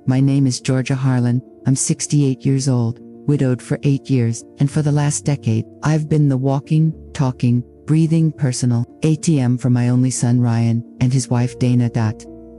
My name is Georgia Harlan. I'm 68 years old, widowed for 8 years, and for the last decade, I've been the walking, talking, breathing personal ATM for my only son Ryan and his wife Dana.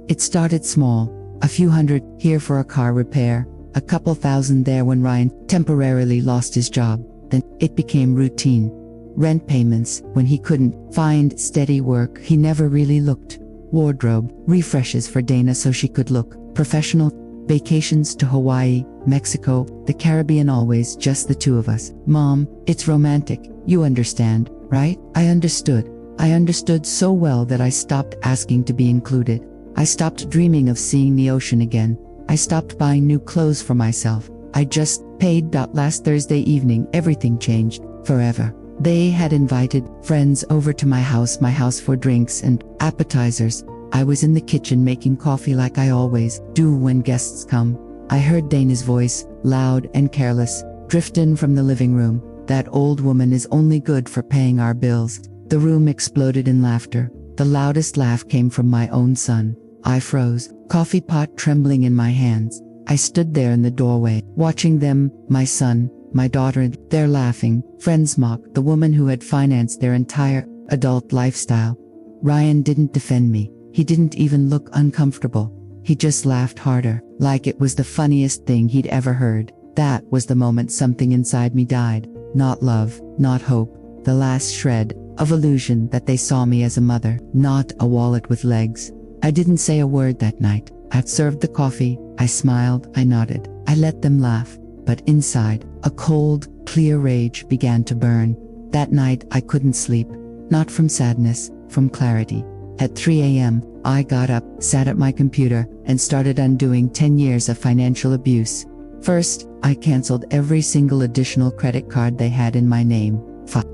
It started small, a few hundred here for a car repair, a couple thousand there when Ryan temporarily lost his job. Then it became routine. Rent payments when he couldn't find steady work. He never really looked. Wardrobe refreshes for Dana so she could look professional. Vacations to Hawaii, Mexico, the Caribbean, always just the two of us. Mom, it's romantic. You understand, right? I understood. I understood so well that I stopped asking to be included. I stopped dreaming of seeing the ocean again. I stopped buying new clothes for myself. I just paid. Last Thursday evening, everything changed forever. They had invited friends over to my house for drinks and appetizers. I was in the kitchen making coffee like I always do when guests come. I heard Dana's voice, loud and careless, drift in from the living room. That old woman is only good for paying our bills. The room exploded in laughter. The loudest laugh came from my own son. I froze, coffee pot trembling in my hands. I stood there in the doorway, watching them, my son, my daughter. They're laughing. Friends mock the woman who had financed their entire adult lifestyle. Ryan didn't defend me. He didn't even look uncomfortable. He just laughed harder, like it was the funniest thing he'd ever heard. That was the moment something inside me died. Not love, not hope, the last shred of illusion that they saw me as a mother, not a wallet with legs. I didn't say a word that night. I'd served the coffee, I smiled, I nodded. I let them laugh, but inside, a cold, clear rage began to burn. That night I couldn't sleep, not from sadness, from clarity. At 3 a.m., I got up, sat at my computer, and started undoing 10 years of financial abuse. First, I canceled every single additional credit card they had in my name.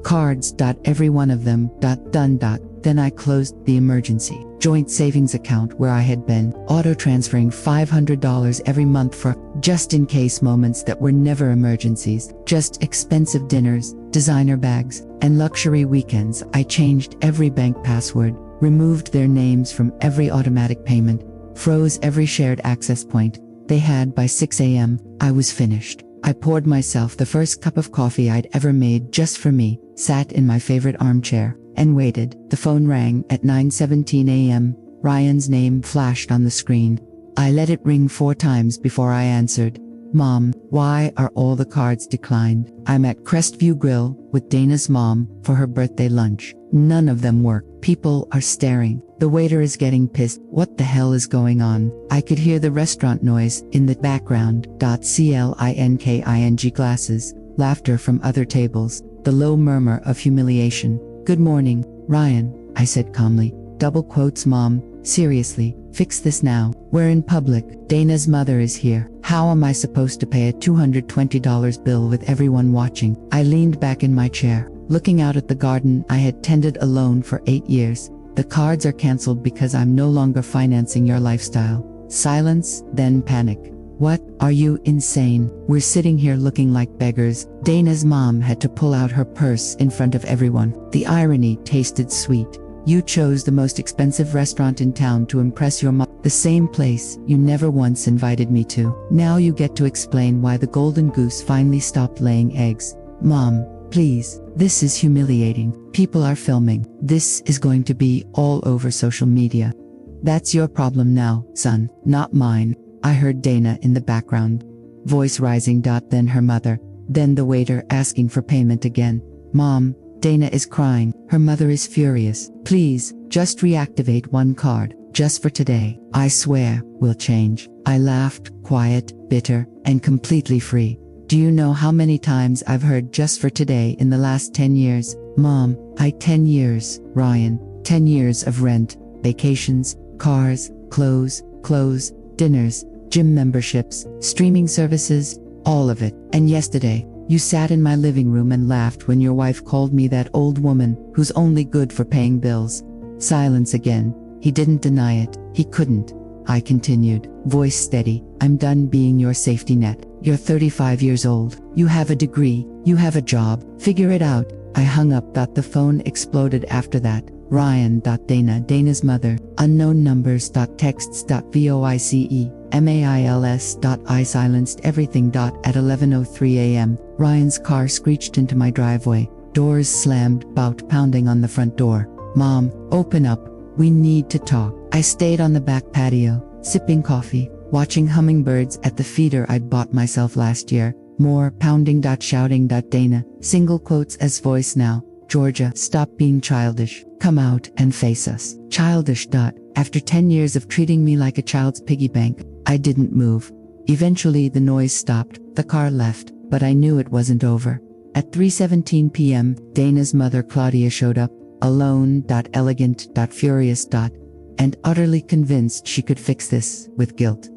Cards. Every one of them. Done. Then I closed the emergency joint savings account where I had been auto-transferring $500 every month for just-in-case moments that were never emergencies, just expensive dinners, designer bags, and luxury weekends. I changed every bank password, removed their names from every automatic payment, froze every shared access point they had. By 6 a.m., I was finished. I poured myself the first cup of coffee I'd ever made just for me, sat in my favorite armchair, and waited. The phone rang at 9:17 a.m. Ryan's name flashed on the screen. I let it ring 4 times before I answered. Mom, why are all the cards declined? I'm at Crestview Grill with Dana's mom for her birthday lunch. None of them work. People are staring. The waiter is getting pissed. What the hell is going on? I could hear the restaurant noise in the background. Clinking glasses, laughter from other tables, the low murmur of humiliation. Good morning, Ryan, I said calmly. Double quotes. Mom, seriously, fix this now. We're in public. Dana's mother is here. How am I supposed to pay a $220 bill with everyone watching? I leaned back in my chair, looking out at the garden I had tended alone for 8 years. The cards are canceled because I'm no longer financing your lifestyle. Silence, then panic. What? Are you insane? We're sitting here looking like beggars. Dana's mom had to pull out her purse in front of everyone. The irony tasted sweet. You chose the most expensive restaurant in town to impress your mom. The same place you never once invited me to. Now you get to explain why the golden goose finally stopped laying eggs. Mom, please, this is humiliating. People are filming. This is going to be all over social media. That's your problem now, son, not mine. I heard Dana in the background, voice rising. Then her mother, then the waiter asking for payment again. Mom, Dana is crying. Her mother is furious. Please, just reactivate one card, just for today. I swear, we'll change. I laughed, quiet, bitter, and completely free. Do you know how many times I've heard just for today in the last 10 years? Mom, 10 years, Ryan, 10 years of rent, vacations, cars, clothes, dinners, gym memberships, streaming services, all of it. And yesterday, you sat in my living room and laughed when your wife called me that old woman who's only good for paying bills. Silence again. He didn't deny it. He couldn't. I continued, voice steady. I'm done being your safety net. You're 35 years old. You have a degree. You have a job. Figure it out. I hung up. The phone exploded after that. Ryan. Dana's mother. Unknown numbers. Texts. Voice. MAILS. I silenced everything. At 11:03 a.m., Ryan's car screeched into my driveway. Doors slammed, bout pounding on the front door. "Mom, open up. We need to talk." I stayed on the back patio, sipping coffee, watching hummingbirds at the feeder I'd bought myself last year. More pounding. Shouting. Dana, single quotes as voice now. "Georgia, stop being childish. Come out and face us." Childish. After 10 years of treating me like a child's piggy bank, I didn't move. Eventually the noise stopped, the car left, but I knew it wasn't over. At 3:17 p.m., Dana's mother Claudia showed up, alone. Elegant. Furious. And utterly convinced she could fix this, with guilt.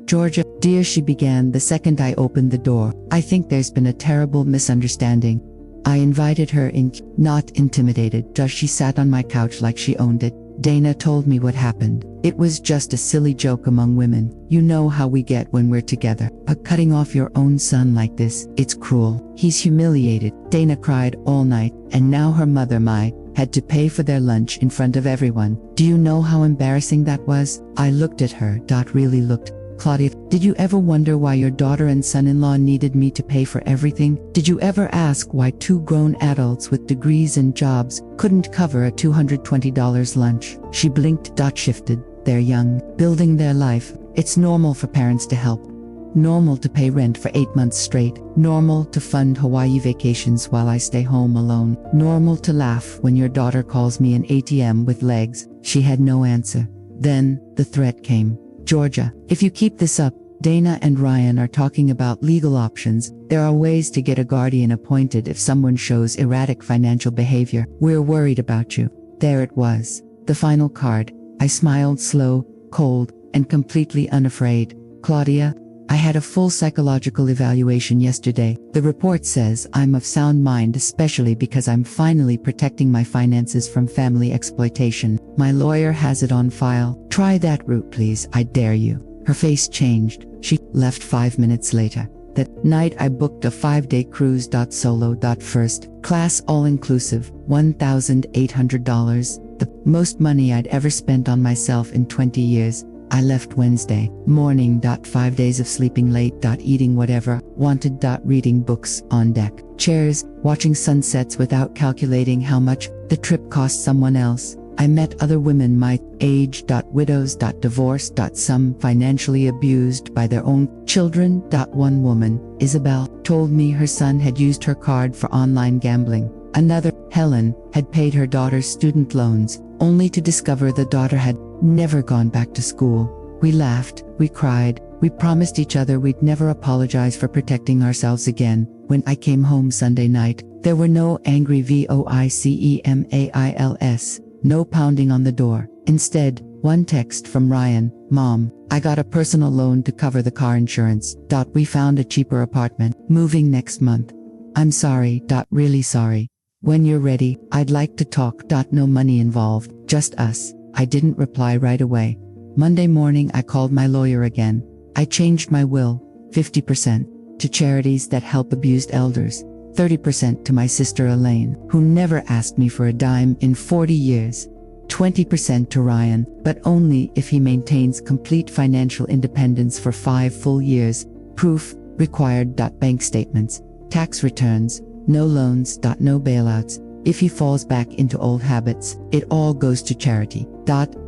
"Georgia, dear," she began the second I opened the door, "I think there's been a terrible misunderstanding." I invited her in, not intimidated. She sat on my couch like she owned it. "Dana told me what happened. It was just a silly joke among women. You know how we get when we're together. But cutting off your own son like this, it's cruel. He's humiliated." Dana cried all night, and now her mother, MAE, had to pay for their lunch in front of everyone. Do you know how embarrassing that was? I looked at her. Really looked. "Claudia, did you ever wonder why your daughter and son-in-law needed me to pay for everything? Did you ever ask why two grown adults with degrees and jobs couldn't cover a $220 lunch?" She blinked. Shifted. "They're young, building their life. It's normal for parents to help. Normal to pay rent for 8 months straight. Normal to fund Hawaii vacations while I stay home alone. Normal to laugh when your daughter calls me an ATM with legs." She had no answer. Then, the threat came. "Georgia, if you keep this up, Dana and Ryan are talking about legal options. There are ways to get a guardian appointed if someone shows erratic financial behavior. We're worried about you." There it was. The final card. I smiled, slow, cold, and completely unafraid. "Claudia, I had a full psychological evaluation yesterday. The report says I'm of sound mind, especially because I'm finally protecting my finances from family exploitation. My lawyer has it on file. Try that route, please, I dare you." Her face changed. She left 5 minutes later. That night I booked a 5-day cruise. Solo. First class all-inclusive, $1,800. The most money I'd ever spent on myself in 20 years. I left Wednesday morning. 5 days of sleeping late. Eating whatever wanted. Reading books on deck chairs, watching sunsets without calculating how much the trip cost someone else. I met other women my age. Widows. Divorced. Some financially abused by their own children. One woman, Isabel, told me her son had used her card for online gambling. Another, Helen, had paid her daughter's student loans, only to discover the daughter had never gone back to school. We laughed, we cried, we promised each other we'd never apologize for protecting ourselves again. When I came home Sunday night, there were no angry voicemails, no pounding on the door. Instead, one text from Ryan, "Mom, I got a personal loan to cover the car insurance. We found a cheaper apartment, moving next month. I'm sorry. Really sorry. When you're ready, I'd like to talk. No money involved, just us." I didn't reply right away. Monday morning I called my lawyer again. I changed my will, 50% to charities that help abused elders, 30% to my sister Elaine, who never asked me for a dime in 40 years, 20% to Ryan, but only if he maintains complete financial independence for 5 full years. Proof required. Bank statements, tax returns, no loans. No bailouts. If he falls back into old habits, it all goes to charity.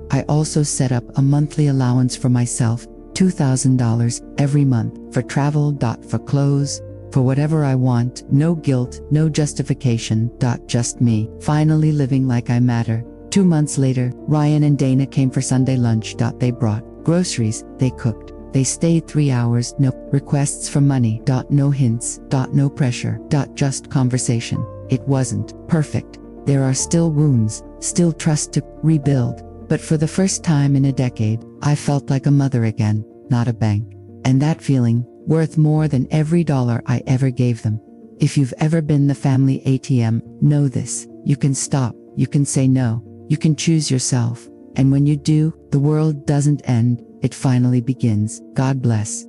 I also set up a monthly allowance for myself, $2,000 every month, for travel. For clothes, for whatever I want. No guilt, no justification. Just me, finally living like I matter. 2 months later, Ryan and Dana came for Sunday lunch. They brought groceries, they cooked. They stayed 3 hours. No requests for money. No hints. No pressure. Just conversation. It wasn't perfect. There are still wounds, still trust to rebuild. But for the first time in a decade, I felt like a mother again, not a bank. And that feeling, worth more than every dollar I ever gave them. If you've ever been the family ATM, know this. You can stop, you can say no, you can choose yourself. And when you do, the world doesn't end, it finally begins. God bless.